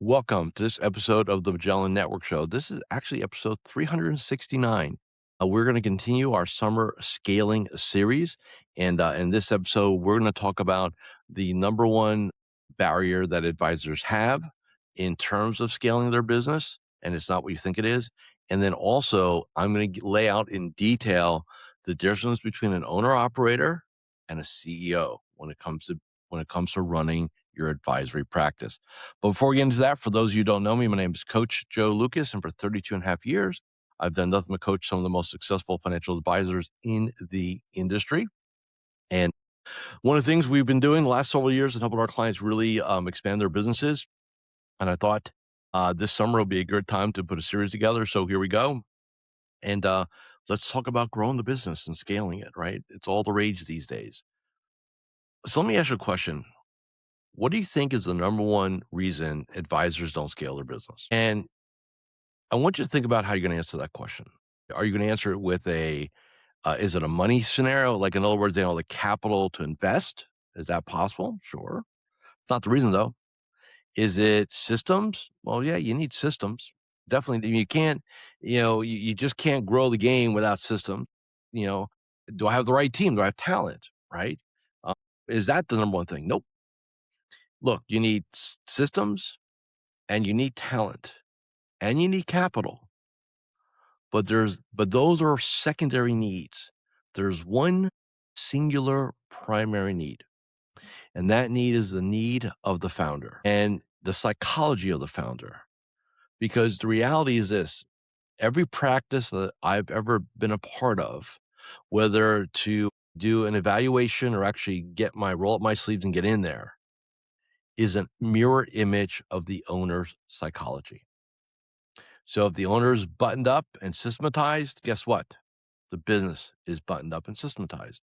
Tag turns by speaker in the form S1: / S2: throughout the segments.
S1: Welcome to this episode of the Magellan Network Show. This is actually episode 369. We're going to continue our summer scaling series. And in this episode, we're going to talk about the number one barrier that advisors have in terms of scaling their business. And it's not what you think it is. And then also, I'm going to lay out in detail the difference between an owner operator and a CEO when it comes to running your advisory practice. But before we get into that, for those of you who don't know me, my name is Coach Joe Lukacs, and for 32 and a half years, I've done nothing but coach some of the most successful financial advisors in the industry. And one of the things we've been doing the last several years is helping our clients really expand their businesses. And I thought this summer will be a good time to put a series together. So here we go. And let's talk about growing the business and scaling it, right? It's all the rage these days. So let me ask you a question. What do you think is the number one reason advisors don't scale their business? And I want you to think about how you're going to answer that question. Are you going to answer it with is it a money scenario? Like, in other words, the capital to invest? Is that possible? Sure. It's not the reason, though. Is it systems? Well, yeah, you need systems. Definitely. You can't, you just can't grow the game without systems. You know, do I have the right team? Do I have talent? Right? Uh, is that the number one thing? Nope. Look, you need systems and you need talent and you need capital. But those are secondary needs. There's one singular primary need, and that need is the need of the founder and the psychology of the founder. Because the reality is this: every practice that I've ever been a part of, whether to do an evaluation or actually roll up my sleeves and get in there, is a mirror image of the owner's psychology. So if the owner is buttoned up and systematized, guess what? The business is buttoned up and systematized.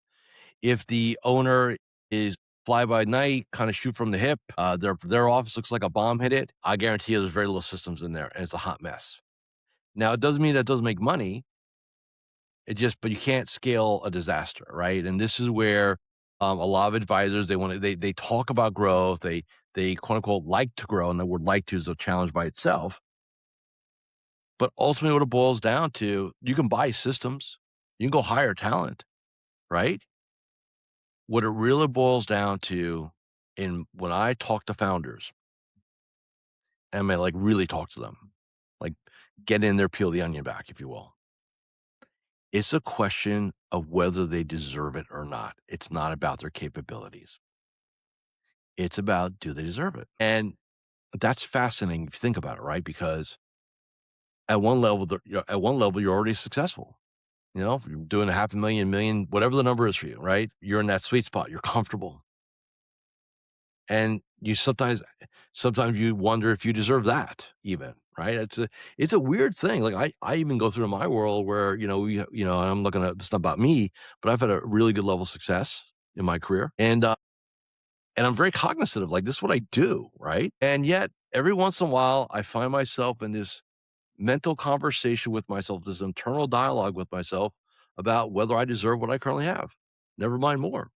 S1: If the owner is fly by night, kind of shoot from the hip, their office looks like a bomb hit it, I guarantee you there's very little systems in there and it's a hot mess. Now, it doesn't mean that doesn't make money. But you can't scale a disaster, right? And this is where a lot of advisors, they talk about growth. They quote unquote like to grow, and the word like to is a challenge by itself. But ultimately, what it boils down to, you can buy systems, you can go hire talent, right? What it really boils down to, when I talk to founders, and I like really talk to them, like get in there, peel the onion back, if you will. It's a question of whether they deserve it or not. It's not about their capabilities. It's about, do they deserve it? And that's fascinating if you think about it, right? Because at one level, you're already successful. If you're doing a half a million, million, whatever the number is for you, right? You're in that sweet spot. You're comfortable. And you sometimes you wonder if you deserve that even, right? It's a weird thing. Like I even go through in my world where, and I'm looking at, it's not about me, but I've had a really good level of success in my career. And I'm very cognizant of, like, this is what I do, right? And yet every once in a while I find myself in this mental conversation with myself, this internal dialogue with myself about whether I deserve what I currently have. Never mind more.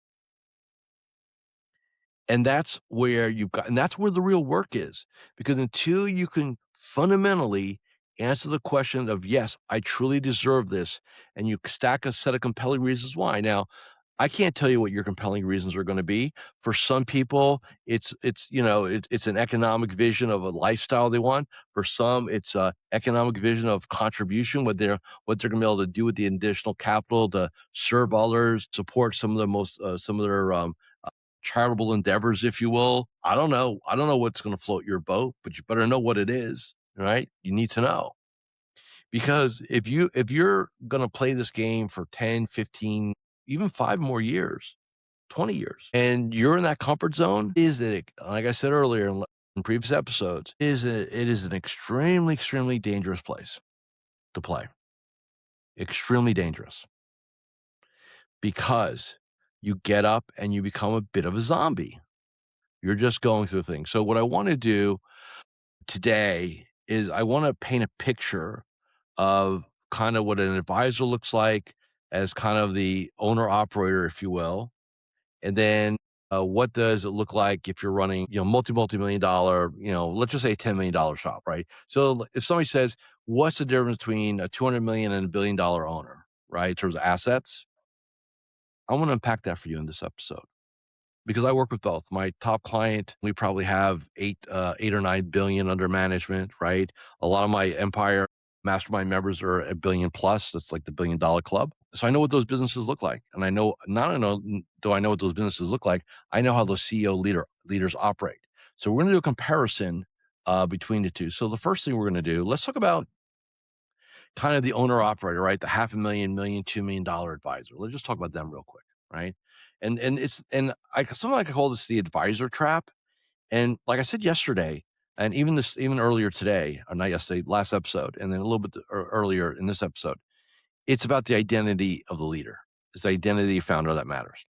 S1: And that's where the real work is. Because until you can fundamentally answer the question of, yes, I truly deserve this, and you stack a set of compelling reasons why. Now, I can't tell you what your compelling reasons are going to be. For some people, it's an economic vision of a lifestyle they want. For some, it's a economic vision of contribution, what they're going to be able to do with the additional capital to serve others, support some of their charitable endeavors, if you will. I don't know. I don't know what's going to float your boat, but you better know what it is, right? You need to know. Because if you're going to play this game for 10, 15, even 5 more years, 20 years, and you're in that comfort zone, like I said earlier in previous episodes, it is an extremely, extremely dangerous place to play. Extremely dangerous. Because you get up and you become a bit of a zombie. You're just going through things. So what I want to do today is I want to paint a picture of kind of what an advisor looks like as kind of the owner operator, if you will. And then What does it look like if you're running, multi-million dollar, let's just say a $10 million shop, right? So if somebody says, what's the difference between a 200 million and $1 billion owner, right? In terms of assets, I want to unpack that for you in this episode because I work with both. My top client, we probably have 8 or 9 billion under management, right? A lot of my Empire mastermind members are a billion plus. That's like the $1 billion club. So I know what those businesses look like. And I know, not only do I know what those businesses look like, I know how those leaders operate. So we're going to do a comparison between the two. So the first thing we're going to do, let's talk about kind of the owner operator, right? The half a million, million, $2 million advisor. Let's just talk about them real quick, right? Something like I call this the advisor trap. And like I said yesterday, and even earlier today, or not yesterday, last episode, and then a little bit earlier in this episode, it's about the identity of the leader. It's the identity of the founder that matters.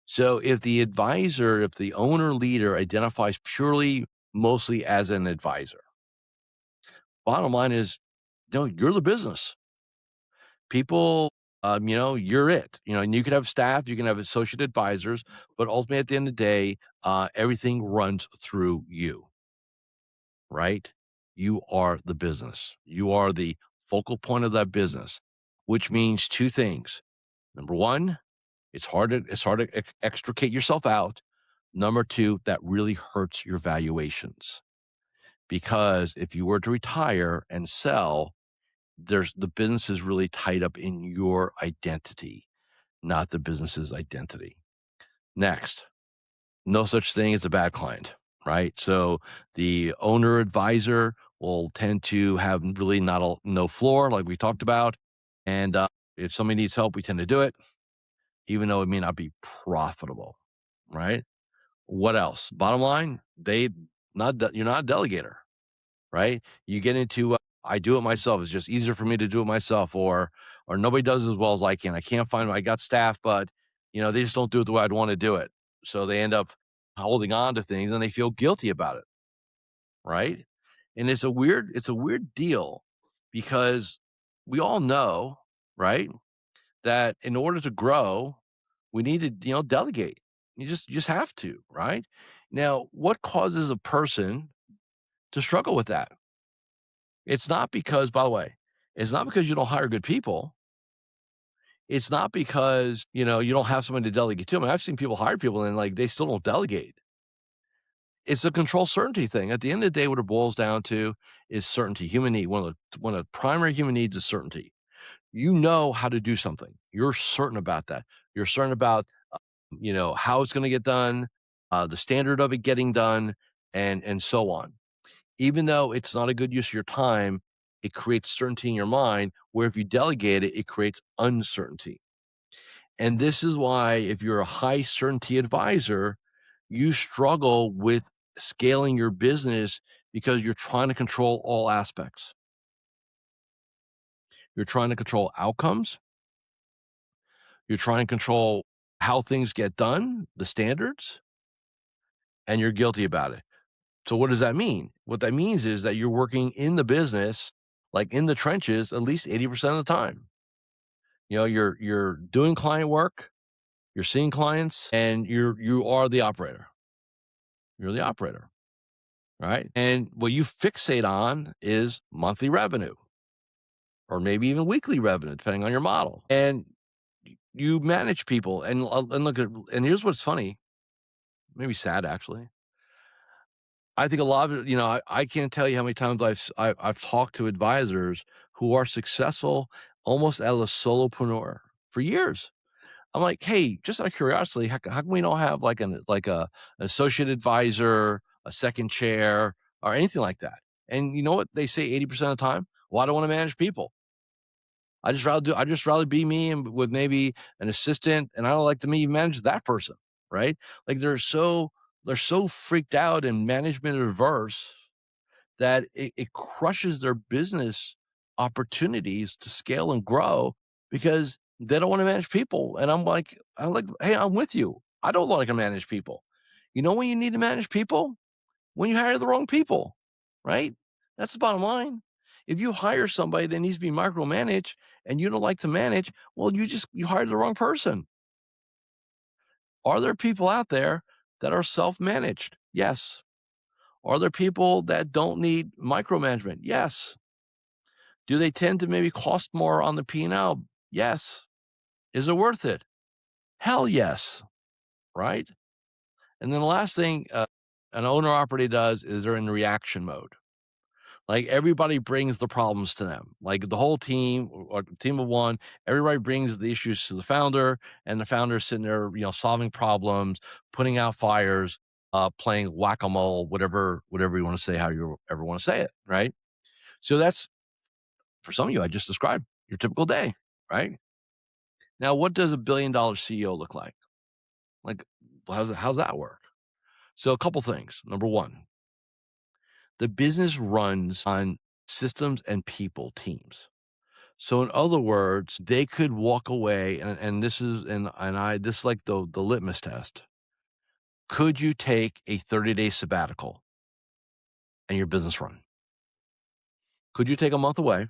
S1: So if the owner leader identifies purely, mostly as an advisor, bottom line is, you're the business. People, you're it. And you can have staff, you can have associate advisors, but ultimately at the end of the day, everything runs through you, right? You are the business. You are the focal point of that business, which means two things. Number one, it's hard to extricate yourself out. Number two, that really hurts your valuations because if you were to retire and sell, the business is really tied up in your identity, not the business's identity. Next, no such thing as a bad client, right? So the owner advisor will tend to have really no floor, like we talked about. And if somebody needs help, we tend to do it, even though it may not be profitable, right? What else? Bottom line, you're not a delegator, right? You get into I do it myself. It's just easier for me to do it myself, or nobody does as well as I can. I can't find. I got staff, but they just don't do it the way I'd want to do it. So they end up holding on to things, and they feel guilty about it, right? And it's a weird deal because we all know, right, that in order to grow, we need to delegate. You just have to, right? Now, what causes a person to struggle with that? It's not because, by the way, it's not because you don't hire good people. It's not because, you don't have somebody to delegate to. I mean, I've seen people hire people and like they still don't delegate. It's a control certainty thing. At the end of the day, what it boils down to is certainty. Human need. One of the primary human needs is certainty. You know how to do something. You're certain about that. You're certain about, how it's going to get done, the standard of it getting done, and so on. Even though it's not a good use of your time, it creates certainty in your mind, where if you delegate it, it creates uncertainty. And this is why if you're a high certainty advisor, you struggle with scaling your business because you're trying to control all aspects. You're trying to control outcomes. You're trying to control how things get done, the standards, and you're guilty about it. So what does that mean? What that means is that you're working in the business, like in the trenches, at least 80% of the time. You're doing client work, you're seeing clients, and you are the operator. You're the operator, right? And what you fixate on is monthly revenue, or maybe even weekly revenue, depending on your model. And you manage people, and here's what's funny, maybe sad actually. I think a lot of it, I can't tell you how many times I've talked to advisors who are successful almost as a solopreneur for years. I'm like, hey, just out of curiosity, how can we not have like a associate advisor, a second chair, or anything like that? And you know what they say 80% of the time? Well, I don't want to manage people. I just rather be me and with maybe an assistant, and I don't like to me manage that person, right? Like they're so freaked out and management averse that it crushes their business opportunities to scale and grow because they don't want to manage people. And I'm like, hey, I'm with you. I don't like to manage people. You know when you need to manage people? When you hire the wrong people, right? That's the bottom line. If you hire somebody that needs to be micromanaged and you don't like to manage, well, you hired the wrong person. Are there people out there that are self-managed? Yes. Are there people that don't need micromanagement? Yes. Do they tend to maybe cost more on the P&L? Yes. Is it worth it? Hell yes, right? And then the last thing an owner-operator does is they're in reaction mode. Like, everybody brings the problems to them. Like, the whole team or a team of one, everybody brings the issues to the founder, and the founder's sitting there, solving problems, putting out fires, playing whack-a-mole, whatever you wanna say, how you ever wanna say it, right? So that's, for some of you, I just described your typical day, right? Now, what does a billion-dollar CEO look like? Like, how's that work? So a couple things. Number one, the business runs on systems and people teams. So in other words, they could walk away, and this is this is like the litmus test. Could you take a 30-day sabbatical and your business run? Could you take a month away?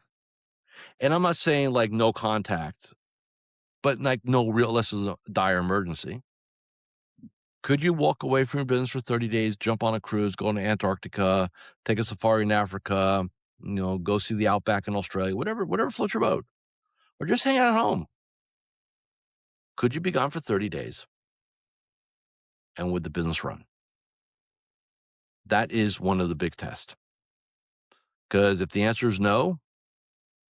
S1: And I'm not saying like no contact, but like no real, unless it's a dire emergency. Could you walk away from your business for 30 days, jump on a cruise, go to Antarctica, take a safari in Africa, go see the outback in Australia, whatever floats your boat, or just hang out at home? Could you be gone for 30 days and would the business run? That is one of the big tests. Because if the answer is no,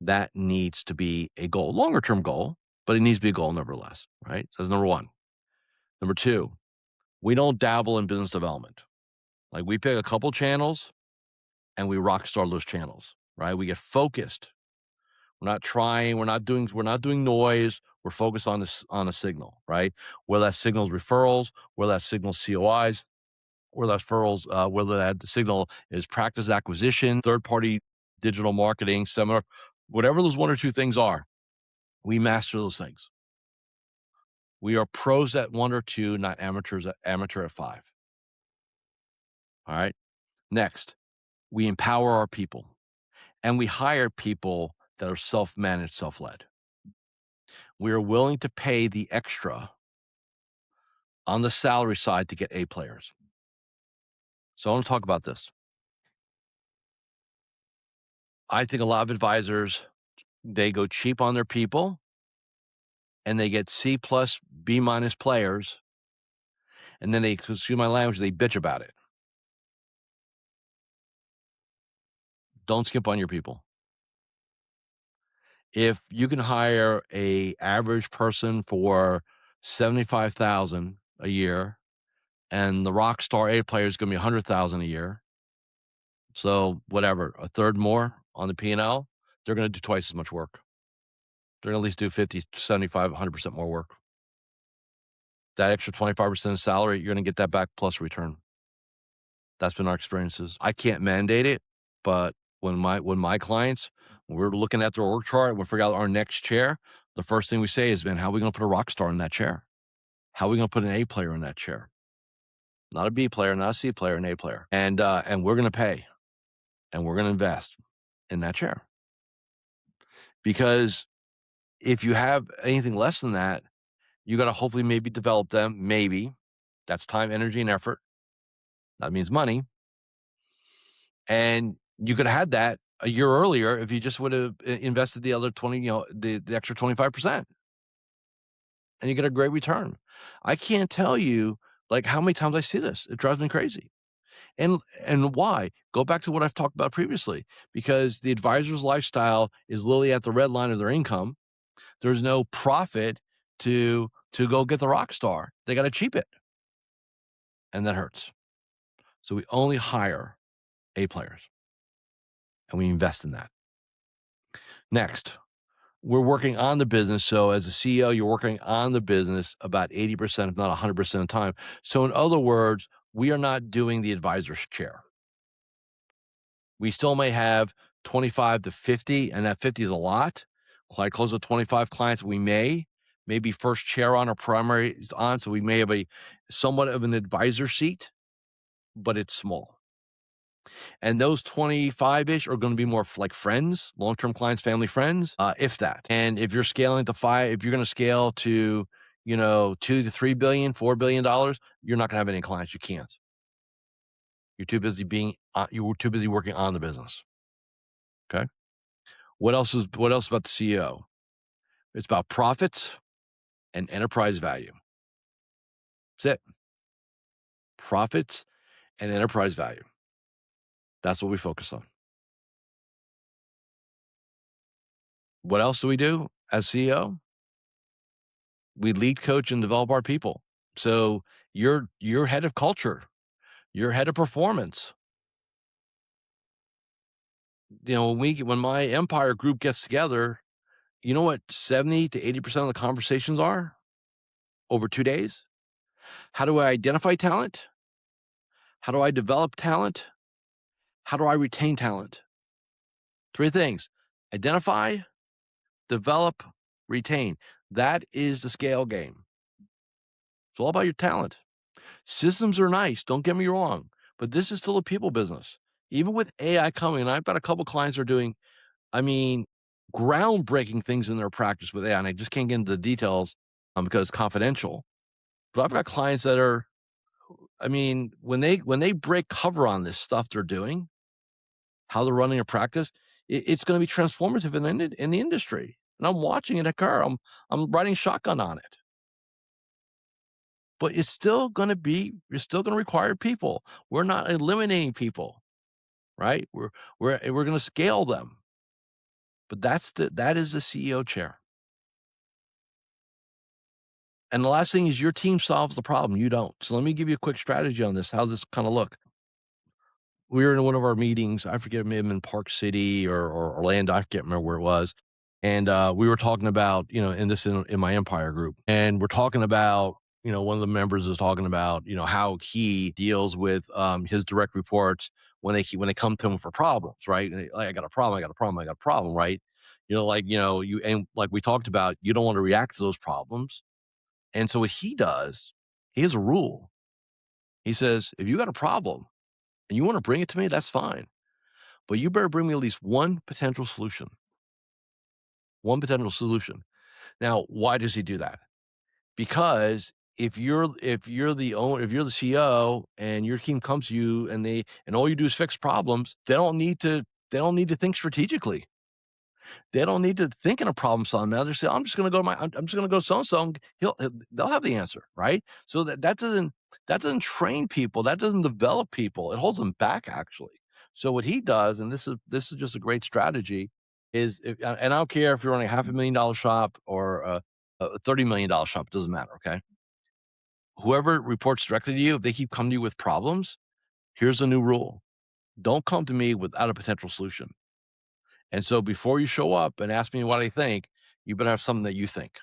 S1: that needs to be a goal, longer term goal, but it needs to be a goal nevertheless, right? That's number one. Number two, we don't dabble in business development. Like, we pick a couple channels and we rock star those channels, right? We get focused. We're not trying, we're not doing noise. We're focused on a signal, right? Whether that signal is referrals, whether that signal is COIs, whether that's referrals, whether that signal is practice acquisition, third-party digital marketing, seminar, whatever those one or two things are, we master those things. We are pros at one or two, not amateur at five. All right. Next, we empower our people and we hire people that are self-managed, self-led. We are willing to pay the extra on the salary side to get A players. So I want to talk about this. I think a lot of advisors, they go cheap on their people and they get C plus, B minus players. And then they, excuse my language, they bitch about it. Don't skimp on your people. If you can hire a average person for 75,000 a year and the rock star A player is going to be 100,000 a year, so whatever, a third more on the P&L, they're going to do twice as much work. They're going to at least do 50, 75, 100% more work. That extra 25% of salary, you're going to get that back plus return. That's been our experiences. I can't mandate it, but when my clients, when we're looking at their org chart and we figure out our next chair, the first thing we say is, man, how are we going to put a rock star in that chair? How are we going to put an A player in that chair? Not a B player, not a C player, an A player. And we're going to pay and we're going to invest in that chair. Because if you have anything less than that, you got to hopefully maybe develop them. Maybe that's time, energy, and effort. That means money. And you could have had that a year earlier if you just would have invested the other 20, the extra 25%. And you get a great return. I can't tell you like how many times I see this. It drives me crazy. And why? Go back to what I've talked about previously, because the advisor's lifestyle is literally at the red line of their income. There's no profit to go get the rock star. They got to cheap it. And that hurts. So we only hire A players and we invest in that. Next, we're working on the business. So as a CEO, you're working on the business about 80%, if not 100% of the time. So in other words, we are not doing the advisor's chair. We still may have 25 to 50, and that 50 is a lot. Quite close to 25 clients, we may be first chair on or primary on. So we may have a somewhat of an advisor seat, but it's small. And those 25-ish are going to be more like friends, long-term clients, family friends, if that. And if you're scaling to 5, if you're going to scale to, $2 to $3 billion, $4 billion, you're not gonna have any clients. You can't. You're too busy you were too busy working on the business. Okay. What else about the CEO? It's about profits and enterprise value. That's it. Profits and enterprise value. That's what we focus on. What else do we do as CEO? We lead, coach, and develop our people. So you're head of culture, you're head of performance. When my Empire group gets together, you know what 70 to 80% of the conversations are over 2 days? How do I identify talent? How do I develop talent? How do I retain talent? 3 things: identify, develop, retain. That is the scale game. It's all about your talent. Systems are nice, don't get me wrong, but this is still a people business. Even with AI coming, and I've got a couple clients that are doing, I mean, groundbreaking things in their practice with AI, and I just can't get into the details, because it's confidential. But I've got clients that are, when they break cover on this stuff they're doing, how they're running a practice, it's gonna be transformative in the industry, and I'm watching it occur. I'm riding shotgun on it. But it's still gonna require people. We're not eliminating people, right? We're gonna scale them, but that is the CEO chair. And the last thing is your team solves the problem, you don't. So let me give you a quick strategy on this. How's this kinda look? We were in one of our meetings, I forget, maybe in Park City or Orlando, I can't remember where it was, and, we were talking about, in my Empire group, and we're talking about, one of the members is talking about, how he deals with, his direct reports when they come to him for problems, right? And like, "I got a problem, I got a problem, I got a problem," right? Like we talked about, you don't wanna react to those problems, and so what he does, he has a rule. He says, "If you got a problem and you wanna bring it to me, that's fine. But you better bring me at least one potential solution." One potential solution. Now, why does he do that? Because if you're the CEO and your team comes to you and all you do is fix problems, they don't need to think strategically. They don't need to think in a problem solving manner. They say, I'm just gonna go so and so, and they'll have the answer, right? So that doesn't train people, that doesn't develop people. It holds them back actually. So what he does, and this is just a great strategy, is and I don't care if you're running a $500,000 shop or a $30 million shop, it doesn't matter. Okay, whoever reports directly to you, if they keep coming to you with problems, here's a new rule: don't come to me without a potential solution. And so before you show up and ask me what I think, you better have something that you think.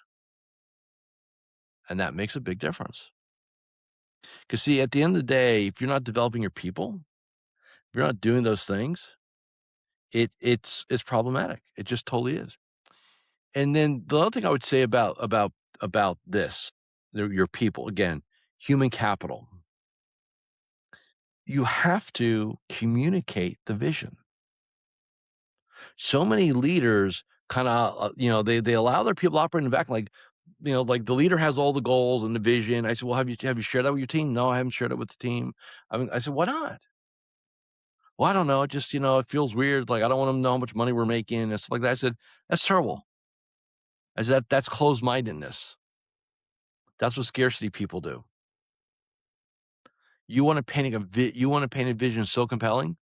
S1: And that makes a big difference. Because see, at the end of the day, if you're not developing your people, if you're not doing those things, it's problematic. It just totally is. And then the other thing I would say about this, your people, again, human capital. You have to communicate the vision. So many leaders kinda, they allow their people to operate in the back, like, like the leader has all the goals and the vision. I said, "Well, have you shared that with your team?" "No, I haven't shared it with the team." I said, "Why not?" "Well, I don't know, it just, it feels weird, like, I don't want them to know how much money we're making and stuff like that." I said, "That's terrible." I said, "That's closed-mindedness. That's what scarcity people do." You wanna paint a vision so compelling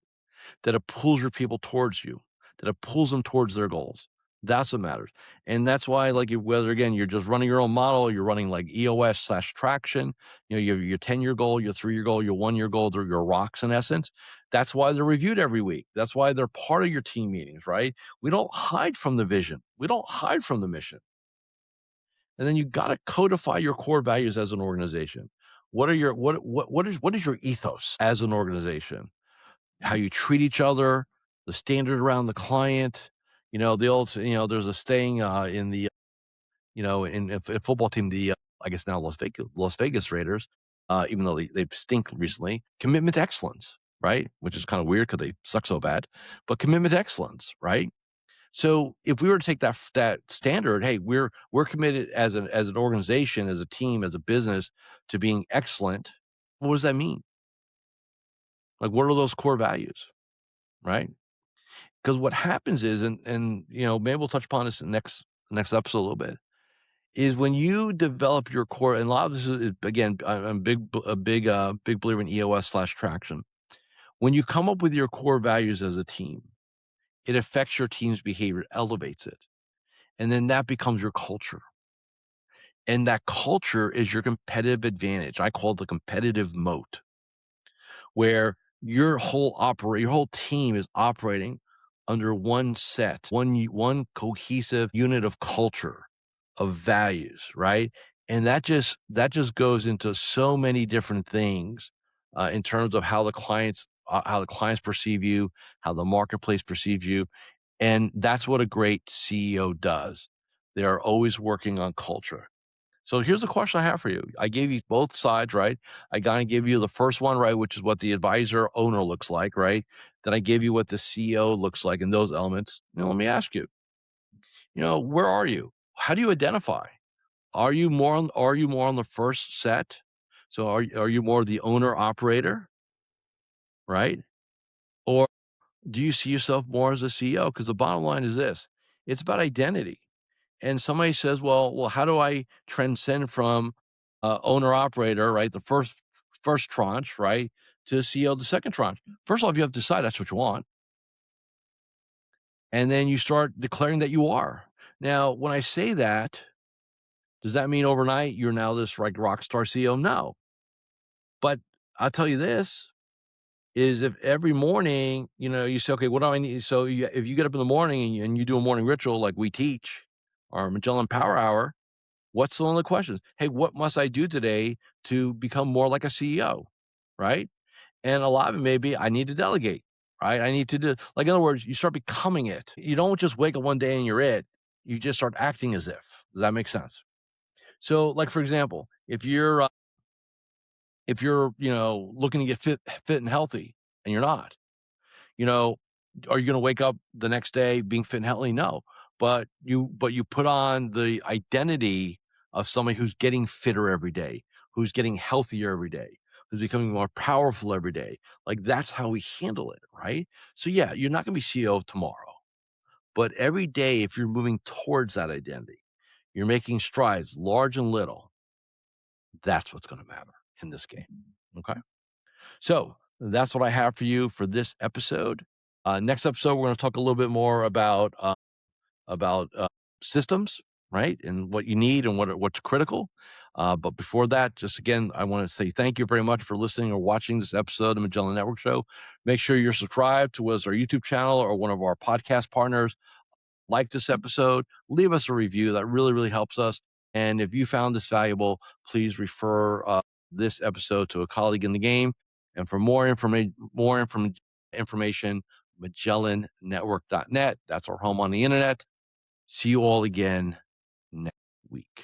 S1: that it pulls your people towards you, that it pulls them towards their goals. That's what matters. And that's why, like, whether again, you're just running your own model, you're running like EOS/traction, you have your 10-year goal, your 3-year goal, your 1-year goal, they're your rocks in essence. That's why they're reviewed every week. That's why they're part of your team meetings, right? We don't hide from the vision. We don't hide from the mission. And then you got to codify your core values as an organization. What is your ethos as an organization? How you treat each other, the standard around the client. There's a saying, in the, in football team, I guess now Las Vegas Raiders, even though they've stink recently, commitment to excellence, right? Which is kind of weird because they suck so bad, but commitment to excellence, right? So if we were to take that standard, hey, we're committed as an organization, as a team, as a business to being excellent. What does that mean? Like, what are those core values, right? Because what happens is, and maybe we'll touch upon this in next episode a little bit, is when you develop your core, and a lot of this is again, I'm big believer in EOS/traction. When you come up with your core values as a team, it affects your team's behavior, elevates it, and then that becomes your culture. And that culture is your competitive advantage. I call it the competitive moat, where your whole team is operating under one cohesive unit of culture, of values, right? And that just goes into so many different things in terms of how the clients perceive you, how the marketplace perceives you, and that's what a great CEO does. They are always working on culture. So here's a question I have for you. I gave you both sides, right? I kind of gave you the first one, right, which is what the advisor owner looks like, right? Then I gave you what the CEO looks like in those elements. Now let me ask you, where are you? How do you identify? Are you more on the first set? So are you more the owner operator, right? Or do you see yourself more as a CEO? Because the bottom line is this: it's about identity. And somebody says, well, how do I transcend from owner operator, right? The first tranche, right, to CEO, the second tranche. First off, you have to decide that's what you want, and then you start declaring that you are. Now, when I say that, does that mean overnight you're now this like rock star CEO? No, but I'll tell you this: is if every morning, you say, okay, what do I need? So if you get up in the morning and you do a morning ritual like we teach, our Magellan Power Hour. What's one of the questions? Hey, what must I do today to become more like a CEO? Right? And a lot of it may be I need to delegate, right? I need to do, like, in other words, you start becoming it. You don't just wake up one day and you're it. You just start acting as if. Does that make sense? So, like, for example, if you're looking to get fit and healthy and you're not, you know, are you gonna wake up the next day being fit and healthy? No. But you put on the identity of somebody who's getting fitter every day, who's getting healthier every day, who's becoming more powerful every day. Like, that's how we handle it, right? So, yeah, you're not gonna be CEO tomorrow, but every day, if you're moving towards that identity, you're making strides, large and little, that's what's gonna matter in this game, okay? So that's what I have for you for this episode. Next episode, we're going to talk a little bit more about systems, right, and what you need and what's critical. But before that, just again, I want to say thank you very much for listening or watching this episode of Magellan Network Show. Make sure you're subscribed to us, our YouTube channel, or one of our podcast partners. Like this episode, leave us a review. That really, really helps us. And if you found this valuable, please refer this episode to a colleague in the game. And for more information, MagellanNetwork.net. That's our home on the internet. See you all again next week.